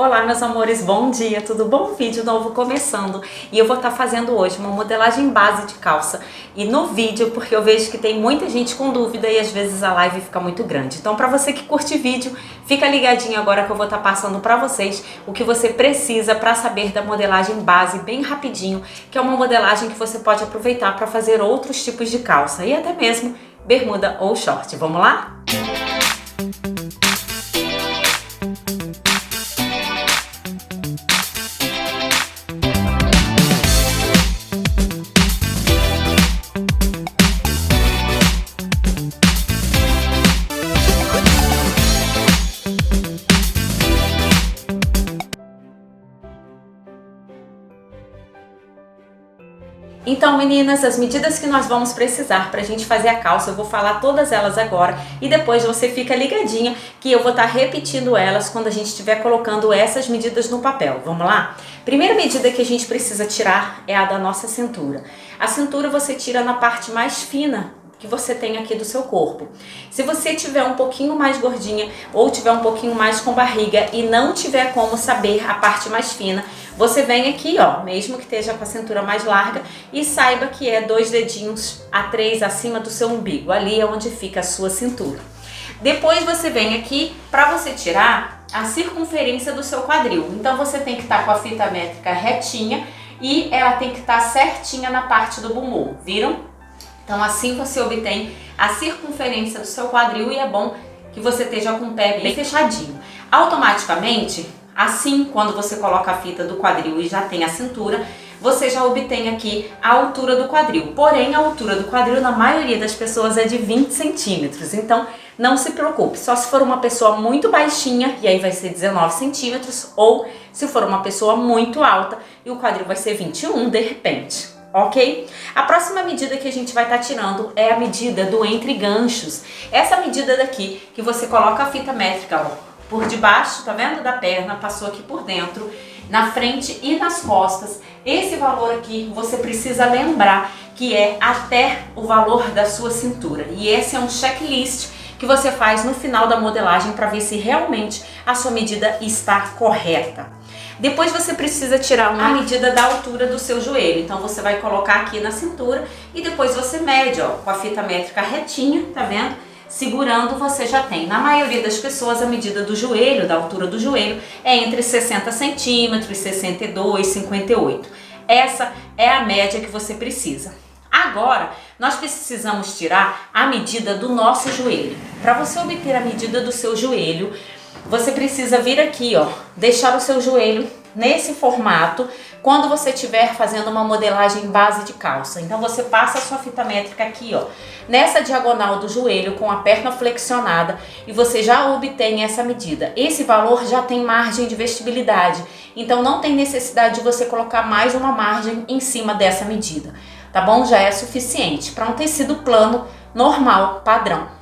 Olá meus amores, bom dia, tudo bom? Vídeo novo começando e eu vou estar fazendo hoje uma modelagem base de calça e no vídeo, porque eu vejo que tem muita gente com dúvida e às vezes a live fica muito grande. Então para você que curte vídeo, fica ligadinho agora que eu vou estar passando para vocês o que você precisa para saber da modelagem base bem rapidinho, que é uma modelagem que você pode aproveitar para fazer outros tipos de calça e até mesmo bermuda ou short. Vamos lá? Então meninas, as medidas que nós vamos precisar para a gente fazer a calça, eu vou falar todas elas agora e depois você fica ligadinha que eu vou estar repetindo elas quando a gente estiver colocando essas medidas no papel. Vamos lá? Primeira medida que a gente precisa tirar é a da nossa cintura. A cintura você tira na parte mais fina que você tem aqui do seu corpo. Se você tiver um pouquinho mais gordinha ou tiver um pouquinho mais com barriga e não tiver como saber a parte mais fina, você vem aqui, ó, mesmo que esteja com a cintura mais larga, e saiba que é 2 dedinhos a 3 acima do seu umbigo. Ali é onde fica a sua cintura. Depois você vem aqui para você tirar a circunferência do seu quadril. Então você tem que estar com a fita métrica retinha e ela tem que estar certinha na parte do bumbum, viram? Então assim você obtém a circunferência do seu quadril e é bom que você esteja com o pé bem fechadinho. Automaticamente, assim quando você coloca a fita do quadril e já tem a cintura, você já obtém aqui a altura do quadril. Porém, a altura do quadril na maioria das pessoas é de 20 centímetros, então não se preocupe. Só se for uma pessoa muito baixinha, e aí vai ser 19 centímetros, ou se for uma pessoa muito alta e o quadril vai ser 21 de repente. Ok? A próxima medida que a gente vai estar tirando é a medida do entre ganchos. Essa medida daqui, que você coloca a fita métrica, ó, por debaixo, tá vendo? Da perna, passou aqui por dentro, na frente e nas costas. Esse valor aqui, você precisa lembrar que é até o valor da sua cintura. E esse é um checklist que você faz no final da modelagem para ver se realmente a sua medida está correta. Depois você precisa tirar a medida da altura do seu joelho. Então você vai colocar aqui na cintura e depois você mede, ó, com a fita métrica retinha, tá vendo? Segurando você já tem. Na maioria das pessoas a medida do joelho, da altura do joelho, é entre 60 centímetros, 62, 58. Essa é a média que você precisa. Agora, nós precisamos tirar a medida do nosso joelho. Para você obter a medida do seu joelho, você precisa vir aqui, ó, deixar o seu joelho nesse formato quando você estiver fazendo uma modelagem base de calça. Então você passa a sua fita métrica aqui, ó, nessa diagonal do joelho com a perna flexionada e você já obtém essa medida. Esse valor já tem margem de vestibilidade, então não tem necessidade de você colocar mais uma margem em cima dessa medida, tá bom? Já é suficiente para um tecido plano, normal, padrão.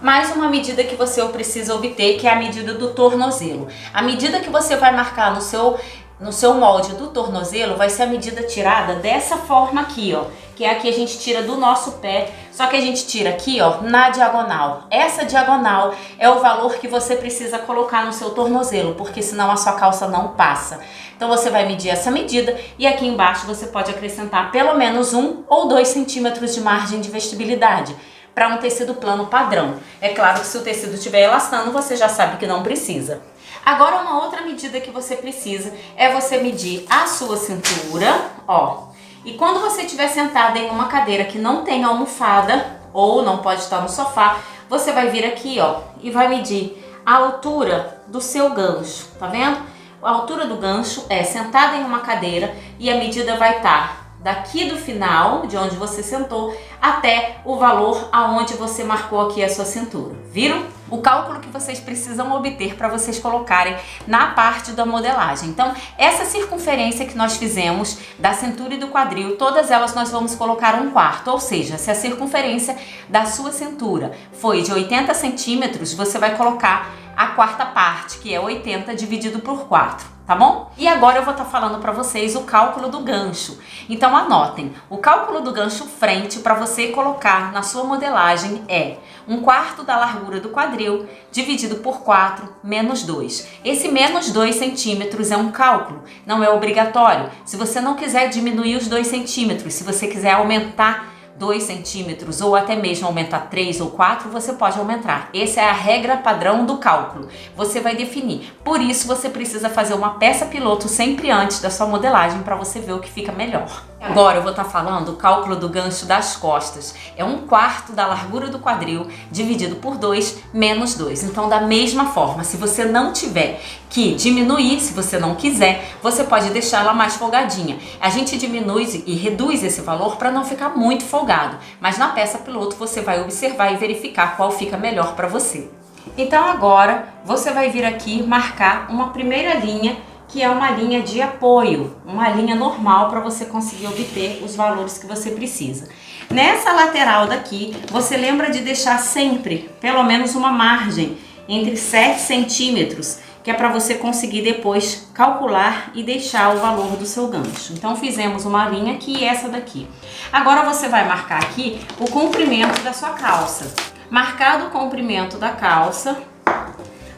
Mais uma medida que você precisa obter, que é a medida do tornozelo. A medida que você vai marcar no seu molde do tornozelo vai ser a medida tirada dessa forma aqui, ó. Que é a que a gente tira do nosso pé, só que a gente tira aqui, ó, na diagonal. Essa diagonal é o valor que você precisa colocar no seu tornozelo, porque senão a sua calça não passa. Então você vai medir essa medida e aqui embaixo você pode acrescentar pelo menos 1 ou 2 centímetros de margem de vestibilidade para um tecido plano padrão. É claro que se o tecido estiver elastando, você já sabe que não precisa. Agora uma outra medida que você precisa é você medir a sua cintura, ó. E quando você estiver sentada em uma cadeira que não tem almofada ou não pode estar no sofá, você vai vir aqui, ó, e vai medir a altura do seu gancho, tá vendo? A altura do gancho é sentada em uma cadeira e a medida vai estar daqui do final, de onde você sentou, até o valor aonde você marcou aqui a sua cintura. Viram? O cálculo que vocês precisam obter para vocês colocarem na parte da modelagem. Então, essa circunferência que nós fizemos da cintura e do quadril, todas elas nós vamos colocar 1/4. Ou seja, se a circunferência da sua cintura foi de 80 centímetros, você vai colocar a quarta parte, que é 80 dividido por 4, tá bom? E agora eu vou estar falando para vocês o cálculo do gancho. Então anotem, o cálculo do gancho frente para você colocar na sua modelagem é 1/4 da largura do quadril dividido por 4 menos 2. Esse menos 2 centímetros é um cálculo, não é obrigatório. Se você não quiser diminuir os 2 centímetros, se você quiser aumentar 2 centímetros ou até mesmo aumentar 3 ou 4, você pode aumentar. Essa é a regra padrão do cálculo. Você vai definir. Por isso você precisa fazer uma peça piloto sempre antes da sua modelagem para você ver o que fica melhor. Agora eu vou estar falando o cálculo do gancho das costas. É 1/4 da largura do quadril dividido por 2 menos 2. Então da mesma forma, se você não tiver que diminuir, se você não quiser, você pode deixar ela mais folgadinha. A gente diminui e reduz esse valor para não ficar muito folgado. Mas na peça piloto você vai observar e verificar qual fica melhor para você. Então agora você vai vir aqui marcar uma primeira linha, que é uma linha de apoio, uma linha normal para você conseguir obter os valores que você precisa. Nessa lateral daqui, você lembra de deixar sempre pelo menos uma margem entre 7 centímetros, que é para você conseguir depois calcular e deixar o valor do seu gancho. Então fizemos uma linha aqui e essa daqui. Agora você vai marcar aqui o comprimento da sua calça. Marcado o comprimento da calça,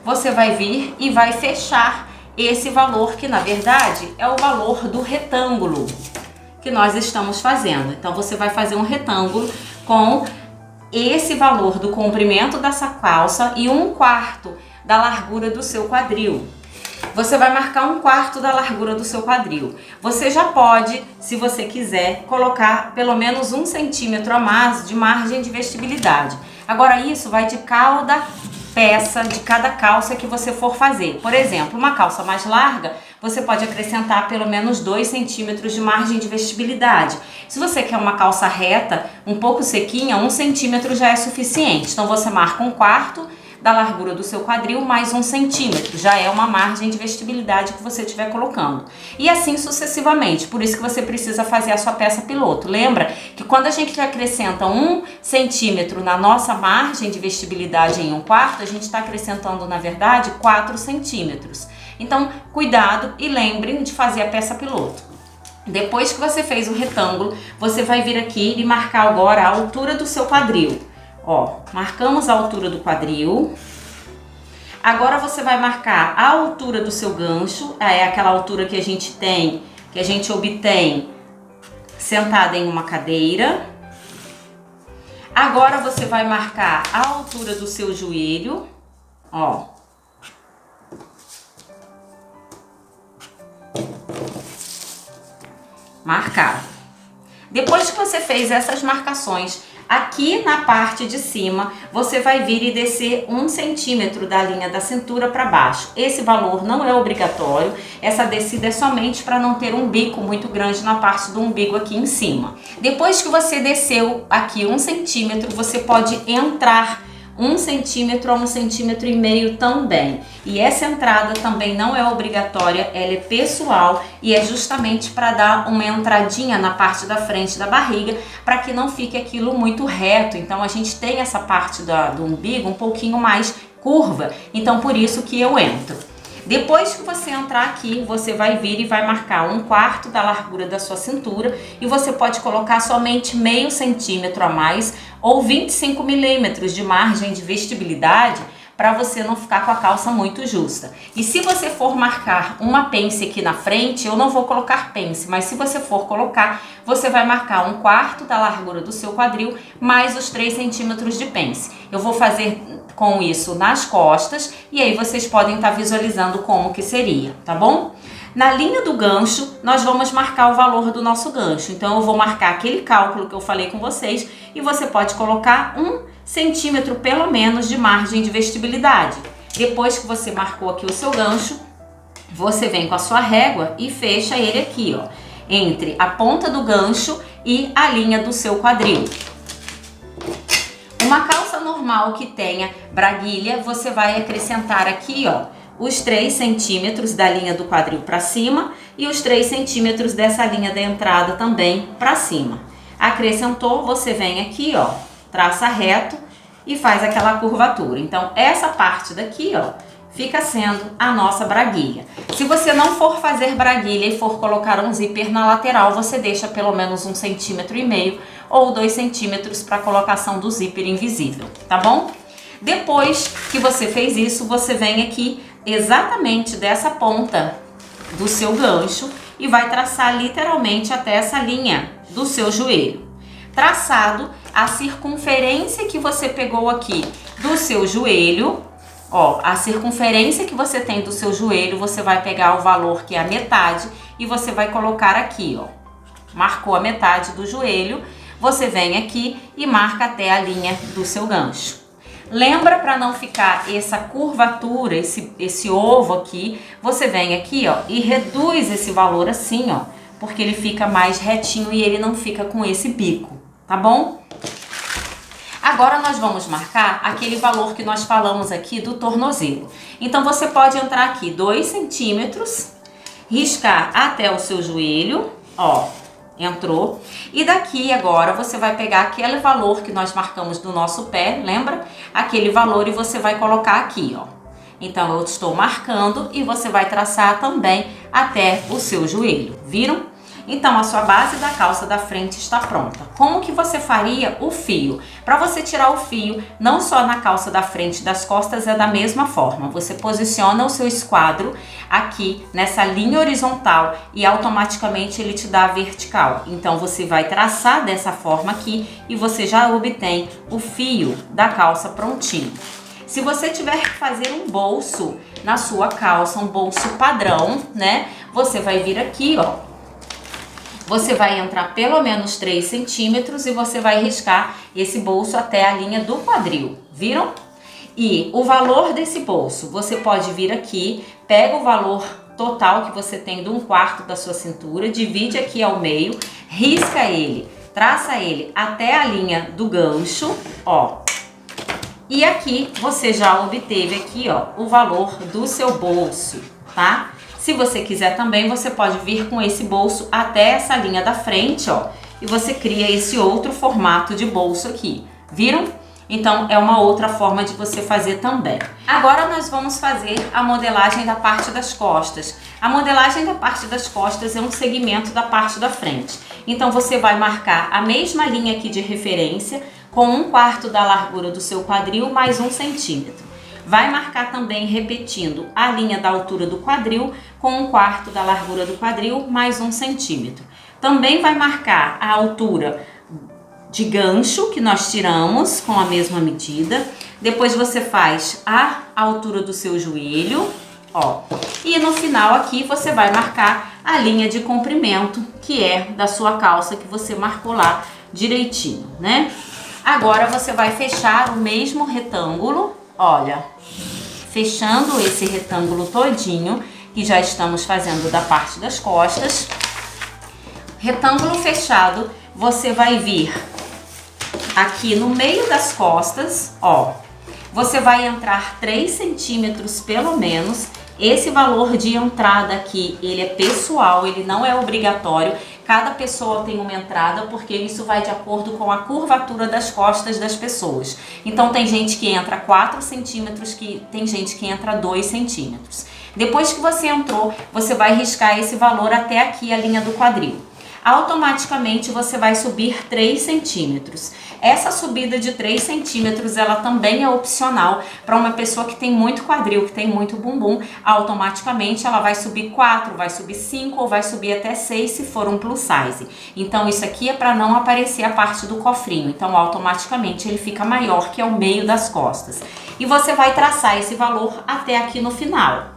você vai vir e vai fechar esse valor, que na verdade é o valor do retângulo que nós estamos fazendo. Então você vai fazer um retângulo com esse valor do comprimento dessa calça e 1/4 da largura do seu quadril. Você vai marcar 1/4 da largura do seu quadril. Você já pode, se você quiser, colocar pelo menos 1 centímetro a mais de margem de vestibilidade. Agora isso vai de cada peça, de cada calça que você for fazer. Por exemplo, uma calça mais larga, você pode acrescentar pelo menos 2 centímetros de margem de vestibilidade. Se você quer uma calça reta, um pouco sequinha, 1 centímetro já é suficiente. Então você marca 1/4 da largura do seu quadril mais 1 centímetro, já é uma margem de vestibilidade que você estiver colocando. E assim sucessivamente, por isso que você precisa fazer a sua peça piloto. Lembra que quando a gente acrescenta 1 centímetro na nossa margem de vestibilidade em 1/4, a gente está acrescentando, na verdade, 4 centímetros. Então, cuidado e lembrem de fazer a peça piloto. Depois que você fez o retângulo, você vai vir aqui e marcar agora a altura do seu quadril. Ó, marcamos a altura do quadril. Agora você vai marcar a altura do seu gancho, é aquela altura que a gente tem, que a gente obtém sentada em uma cadeira. Agora você vai marcar a altura do seu joelho, ó. Marcar. Depois que você fez essas marcações, aqui na parte de cima, você vai vir e descer 1 centímetro da linha da cintura para baixo. Esse valor não é obrigatório, essa descida é somente para não ter um bico muito grande na parte do umbigo aqui em cima. Depois que você desceu aqui 1 centímetro, você pode entrar 1 centímetro a 1,5 centímetros também. E essa entrada também não é obrigatória, ela é pessoal e é justamente para dar uma entradinha na parte da frente da barriga, para que não fique aquilo muito reto. Então a gente tem essa parte do umbigo um pouquinho mais curva, então por isso que eu entro. Depois que você entrar aqui, você vai vir e vai marcar 1/4 da largura da sua cintura e você pode colocar somente meio centímetro a mais ou 25 milímetros de margem de vestibilidade para você não ficar com a calça muito justa. E se você for marcar uma pence aqui na frente, eu não vou colocar pence, mas se você for colocar, você vai marcar 1/4 da largura do seu quadril mais os 3 centímetros de pence. Eu vou fazer com isso nas costas e aí vocês podem estar visualizando como que seria, tá bom? Na linha do gancho, nós vamos marcar o valor do nosso gancho. Então eu vou marcar aquele cálculo que eu falei com vocês e você pode colocar 1 centímetro pelo menos de margem de vestibilidade. Depois que você marcou aqui o seu gancho, você vem com a sua régua e fecha ele aqui, ó, entre a ponta do gancho e a linha do seu quadril. Uma calça normal que tenha braguilha, você vai acrescentar aqui, ó, os 3 centímetros da linha do quadril para cima e os 3 centímetros dessa linha da entrada também para cima. Acrescentou, você vem aqui, ó, traça reto e faz aquela curvatura. Então, essa parte daqui, ó, fica sendo a nossa braguilha. Se você não for fazer braguilha e for colocar um zíper na lateral, você deixa pelo menos 1,5 cm ou 2 centímetros para colocação do zíper invisível, tá bom? Depois que você fez isso, você vem aqui exatamente dessa ponta do seu gancho e vai traçar literalmente até essa linha do seu joelho. Traçado, a circunferência que você pegou aqui do seu joelho, ó, a circunferência que você tem do seu joelho, você vai pegar o valor que é a metade e você vai colocar aqui, ó. Marcou a metade do joelho, você vem aqui e marca até a linha do seu gancho. Lembra, para não ficar essa curvatura, esse ovo aqui, você vem aqui, ó, e reduz esse valor assim, ó, porque ele fica mais retinho e ele não fica com esse bico, tá bom? Agora nós vamos marcar aquele valor que nós falamos aqui do tornozelo. Então você pode entrar aqui 2 centímetros, riscar até o seu joelho, ó, entrou. E daqui agora você vai pegar aquele valor que nós marcamos do nosso pé, lembra? Aquele valor e você vai colocar aqui, ó. Então eu estou marcando e você vai traçar também até o seu joelho, viram? Então a sua base da calça da frente está pronta. Como que você faria o fio? Para você tirar o fio, não só na calça da frente, das costas, é da mesma forma. Você posiciona o seu esquadro aqui nessa linha horizontal e automaticamente ele te dá a vertical. Então você vai traçar dessa forma aqui e você já obtém o fio da calça prontinho. Se você tiver que fazer um bolso na sua calça, um bolso padrão, né? Você vai vir aqui, ó. Você vai entrar pelo menos 3 centímetros e você vai riscar esse bolso até a linha do quadril, viram? E o valor desse bolso, você pode vir aqui, pega o valor total que você tem de 1/4 da sua cintura, divide aqui ao meio, risca ele, traça ele até a linha do gancho, ó. E aqui você já obteve aqui, ó, o valor do seu bolso, tá? Se você quiser também, você pode vir com esse bolso até essa linha da frente, ó, e você cria esse outro formato de bolso aqui, viram? Então, é uma outra forma de você fazer também. Agora nós vamos fazer a modelagem da parte das costas. A modelagem da parte das costas é um segmento da parte da frente. Então, você vai marcar a mesma linha aqui de referência, com 1/4 da largura do seu quadril, mais 1 centímetro. Vai marcar também repetindo a linha da altura do quadril com 1/4 da largura do quadril mais 1 centímetro. Também vai marcar a altura de gancho que nós tiramos com a mesma medida. Depois você faz a altura do seu joelho, ó. E no final aqui você vai marcar a linha de comprimento que é da sua calça que você marcou lá direitinho, né? Agora você vai fechar o mesmo retângulo. Olha, fechando esse retângulo todinho, que já estamos fazendo da parte das costas. Retângulo fechado, você vai vir aqui no meio das costas, ó. Você vai entrar 3 centímetros pelo menos. Esse valor de entrada aqui, ele é pessoal, ele não é obrigatório. Cada pessoa tem uma entrada porque isso vai de acordo com a curvatura das costas das pessoas. Então tem gente que entra 4 centímetros, tem gente que entra 2 centímetros. Depois que você entrou, você vai riscar esse valor até aqui a linha do quadril. Automaticamente você vai subir 3 centímetros. Essa subida de 3 centímetros, ela também é opcional para uma pessoa que tem muito quadril, que tem muito bumbum. Automaticamente ela vai subir 4, vai subir 5 ou vai subir até 6 se for um plus size. Então isso aqui é para não aparecer a parte do cofrinho. Então automaticamente ele fica maior, que é o meio das costas. E você vai traçar esse valor até aqui no final.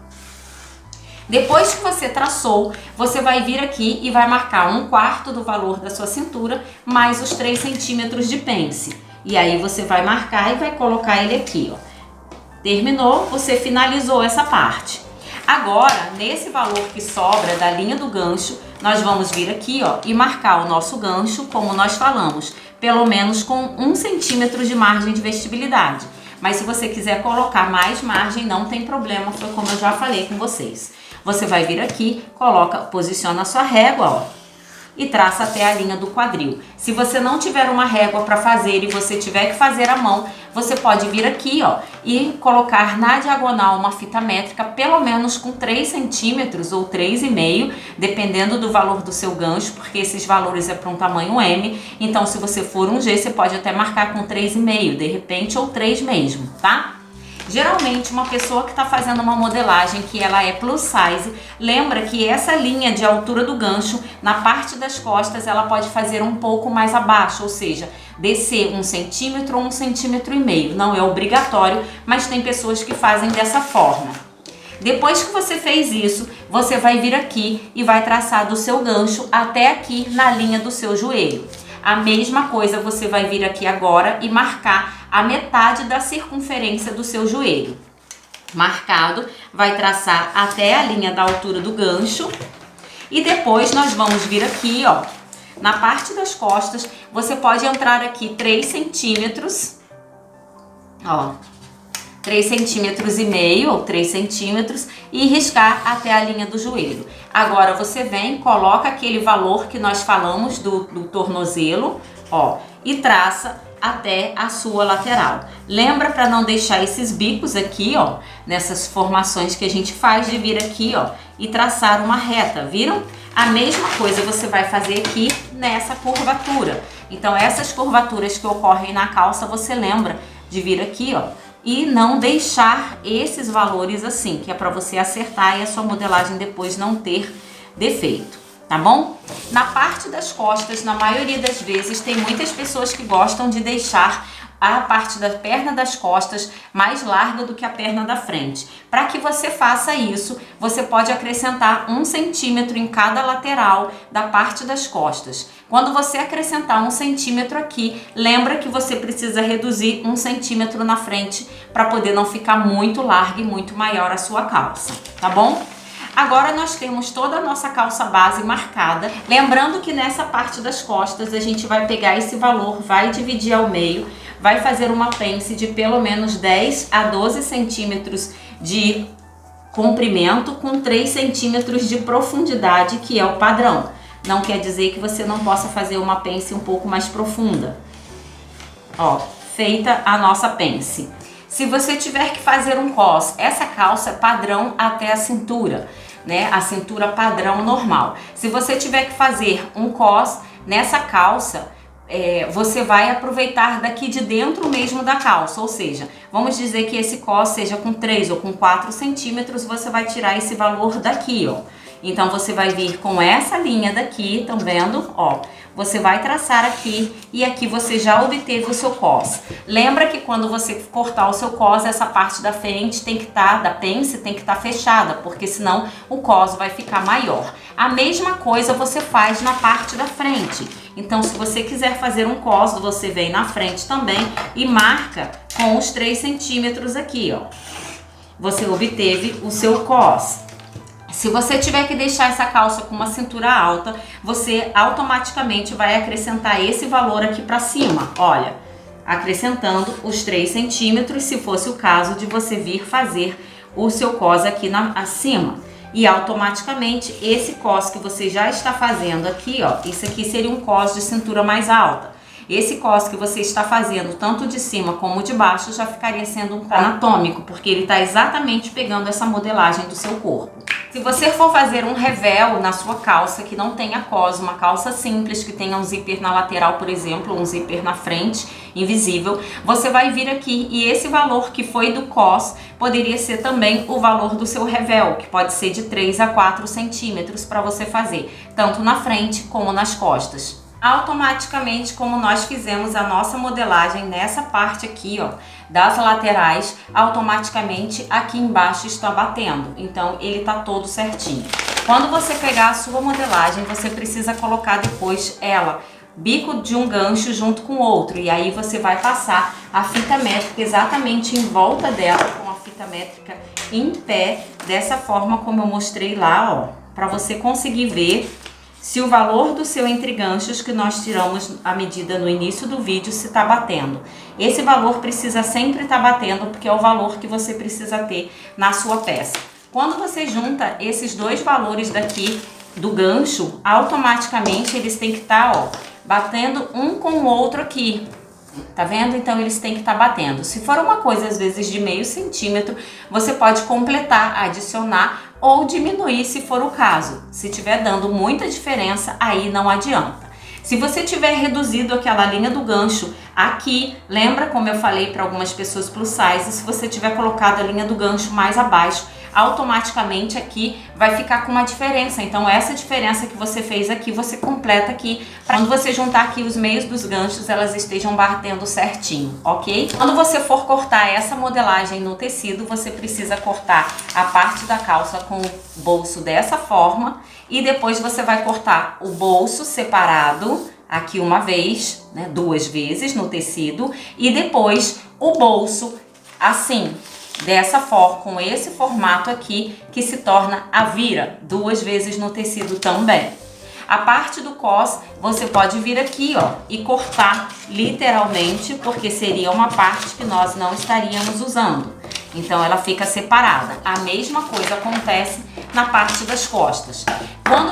Depois que você traçou, você vai vir aqui e vai marcar 1/4 do valor da sua cintura, mais os 3 centímetros de pence. E aí você vai marcar e vai colocar ele aqui, ó. Terminou, você finalizou essa parte. Agora, nesse valor que sobra da linha do gancho, nós vamos vir aqui, ó, e marcar o nosso gancho, como nós falamos, pelo menos com 1 centímetro de margem de vestibilidade. Mas se você quiser colocar mais margem, não tem problema, foi como eu já falei com vocês. Você vai vir aqui, coloca, posiciona a sua régua, ó, e traça até a linha do quadril. Se você não tiver uma régua para fazer e você tiver que fazer à mão, você pode vir aqui, ó, e colocar na diagonal uma fita métrica, pelo menos com 3 centímetros ou 3,5, dependendo do valor do seu gancho, porque esses valores é para um tamanho M. Então, se você for um G, você pode até marcar com 3,5, de repente, ou 3 mesmo, tá? Geralmente, uma pessoa que está fazendo uma modelagem que ela é plus size, lembra que essa linha de altura do gancho, na parte das costas, ela pode fazer um pouco mais abaixo, ou seja, descer 1 centímetro ou 1,5 centímetros. Não é obrigatório, mas tem pessoas que fazem dessa forma. Depois que você fez isso, você vai vir aqui e vai traçar do seu gancho até aqui na linha do seu joelho. A mesma coisa você vai vir aqui agora e marcar a metade da circunferência do seu joelho. Marcado, vai traçar até a linha da altura do gancho. E depois nós vamos vir aqui, ó, na parte das costas, você pode entrar aqui 3 centímetros, ó, 3,5 centímetros ou 3 centímetros e riscar até a linha do joelho. Agora você vem, coloca aquele valor que nós falamos do tornozelo, ó, e traça até a sua lateral. Lembra para não deixar esses bicos aqui, ó, nessas formações que a gente faz, de vir aqui, ó, e traçar uma reta, viram? A mesma coisa você vai fazer aqui nessa curvatura. Então essas curvaturas que ocorrem na calça, você lembra de vir aqui, ó, e não deixar esses valores assim, que é para você acertar e a sua modelagem depois não ter defeito, tá bom? Na parte das costas, na maioria das vezes, tem muitas pessoas que gostam de deixar a parte da perna das costas mais larga do que a perna da frente. Para que você faça isso, você pode acrescentar 1 centímetro em cada lateral da parte das costas. Quando você acrescentar 1 centímetro aqui, lembra que você precisa reduzir 1 centímetro na frente para poder não ficar muito larga e muito maior a sua calça, tá bom? Agora nós temos toda a nossa calça base marcada. Lembrando que nessa parte das costas a gente vai pegar esse valor, vai dividir ao meio, vai fazer uma pence de pelo menos 10 a 12 centímetros de comprimento com 3 centímetros de profundidade, que é o padrão. Não quer dizer que você não possa fazer uma pence um pouco mais profunda. Ó, feita a nossa pence. Se você tiver que fazer um cos, essa calça é padrão até a cintura, né? A cintura padrão normal. Se você tiver que fazer um cos nessa calça, você vai aproveitar daqui de dentro mesmo da calça, ou seja, vamos dizer que esse cos seja com 3 ou com 4 centímetros, você vai tirar esse valor daqui, ó. Então você vai vir com essa linha daqui, estão vendo? Ó, você vai traçar aqui e aqui você já obteve o seu cos. Lembra que quando você cortar o seu cos, essa parte da frente tem que estar, da pence tem que estar fechada, porque senão o cos vai ficar maior. A mesma coisa você faz na parte da frente. Então, se você quiser fazer um cos, você vem na frente também e marca com os 3 centímetros aqui, ó. Você obteve o seu cos. Se você tiver que deixar essa calça com uma cintura alta, você automaticamente vai acrescentar esse valor aqui para cima, olha, acrescentando os 3 centímetros, se fosse o caso de você vir fazer o seu cos aqui acima. E automaticamente esse cos que você já está fazendo aqui, ó, isso aqui seria um cos de cintura mais alta. Esse cos que você está fazendo, tanto de cima como de baixo, já ficaria sendo um anatômico, porque ele está exatamente pegando essa modelagem do seu corpo. Se você for fazer um revel na sua calça que não tenha cos, uma calça simples que tenha um zíper na lateral, por exemplo, um zíper na frente, invisível, você vai vir aqui e esse valor que foi do cos poderia ser também o valor do seu revel, que pode ser de 3 a 4 centímetros para você fazer, tanto na frente como nas costas. Automaticamente, como nós fizemos a nossa modelagem nessa parte aqui, ó, das laterais, automaticamente aqui embaixo está batendo, então ele tá todo certinho. Quando você pegar a sua modelagem, você precisa colocar depois ela, bico de um gancho junto com o outro, e aí você vai passar a fita métrica exatamente em volta dela, com a fita métrica em pé, dessa forma como eu mostrei lá, ó, para você conseguir ver se o valor do seu entre ganchos que nós tiramos a medida no início do vídeo se está batendo. Esse valor precisa sempre estar batendo, porque é o valor que você precisa ter na sua peça. Quando você junta esses dois valores daqui, do gancho, automaticamente eles têm que estar, ó, batendo um com o outro aqui. Tá vendo? Então eles têm que estar batendo. Se for uma coisa às vezes de meio centímetro, você pode completar, adicionar ou diminuir se for o caso. Se tiver dando muita diferença, aí não adianta. Se você tiver reduzido aquela linha do gancho aqui, lembra como eu falei para algumas pessoas plus size, se você tiver colocado a linha do gancho mais abaixo, automaticamente aqui vai ficar com uma diferença. Então essa diferença que você fez aqui, você completa aqui, para quando você juntar aqui os meios dos ganchos, elas estejam batendo certinho, ok? Quando você for cortar essa modelagem no tecido, você precisa cortar a parte da calça com o bolso dessa forma, e depois você vai cortar o bolso separado, aqui uma vez, né, 2 vezes no tecido, e depois o bolso assim, dessa forma, com esse formato aqui, que se torna a vira, 2 vezes no tecido também. A parte do cos, você pode vir aqui, ó, e cortar literalmente, porque seria uma parte que nós não estaríamos usando. Então ela fica separada. A mesma coisa acontece na parte das costas.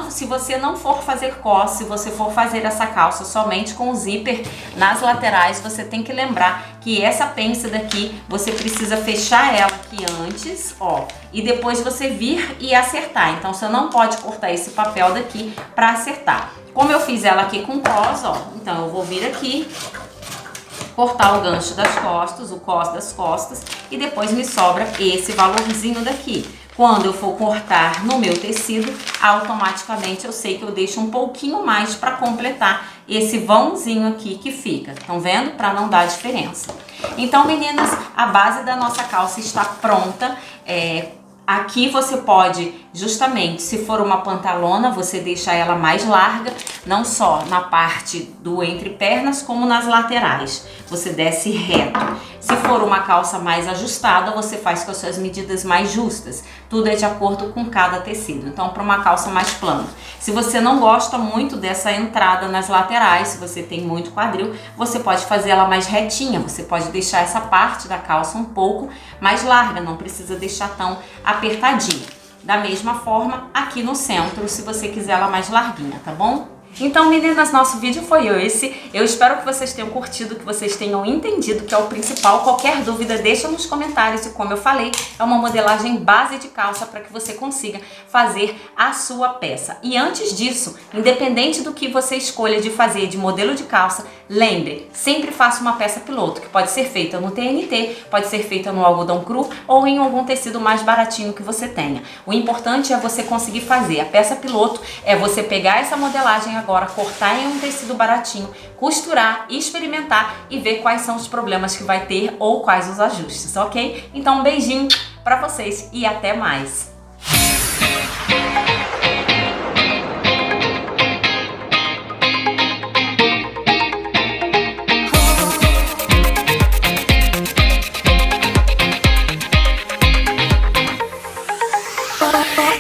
Se você não for fazer cos, se você for fazer essa calça somente com o zíper nas laterais, você tem que lembrar que essa pence daqui, você precisa fechar ela aqui antes, ó, e depois você vir e acertar. Então você não pode cortar esse papel daqui para acertar. Como eu fiz ela aqui com cos, ó, então eu vou vir aqui, cortar o gancho das costas, o cos das costas, e depois me sobra esse valorzinho daqui. Quando eu for cortar no meu tecido, automaticamente eu sei que eu deixo um pouquinho mais para completar esse vãozinho aqui que fica. Estão vendo? Para não dar diferença. Então, meninas, a base da nossa calça está pronta. Aqui você pode, justamente, se for uma pantalona, você deixa ela mais larga, não só na parte do entrepernas, como nas laterais. Você desce reto. Se for uma calça mais ajustada, você faz com as suas medidas mais justas. Tudo é de acordo com cada tecido. Então, para uma calça mais plana. Se você não gosta muito dessa entrada nas laterais, se você tem muito quadril, você pode fazer ela mais retinha. Você pode deixar essa parte da calça um pouco mais larga, não precisa deixar tão apertadinha. Da mesma forma, aqui no centro, se você quiser ela mais larguinha, tá bom? Então, meninas, nosso vídeo foi esse. Eu espero que vocês tenham curtido, que vocês tenham entendido, que é o principal. Qualquer dúvida, deixa nos comentários. E como eu falei, é uma modelagem base de calça para que você consiga fazer a sua peça. E antes disso, independente do que você escolha de fazer de modelo de calça, lembre, sempre faça uma peça piloto, que pode ser feita no TNT, pode ser feita no algodão cru ou em algum tecido mais baratinho que você tenha. O importante é você conseguir fazer. A peça piloto é você pegar essa modelagem agora, cortar em um tecido baratinho, costurar, experimentar e ver quais são os problemas que vai ter ou quais os ajustes, ok? Então um beijinho pra vocês e até mais!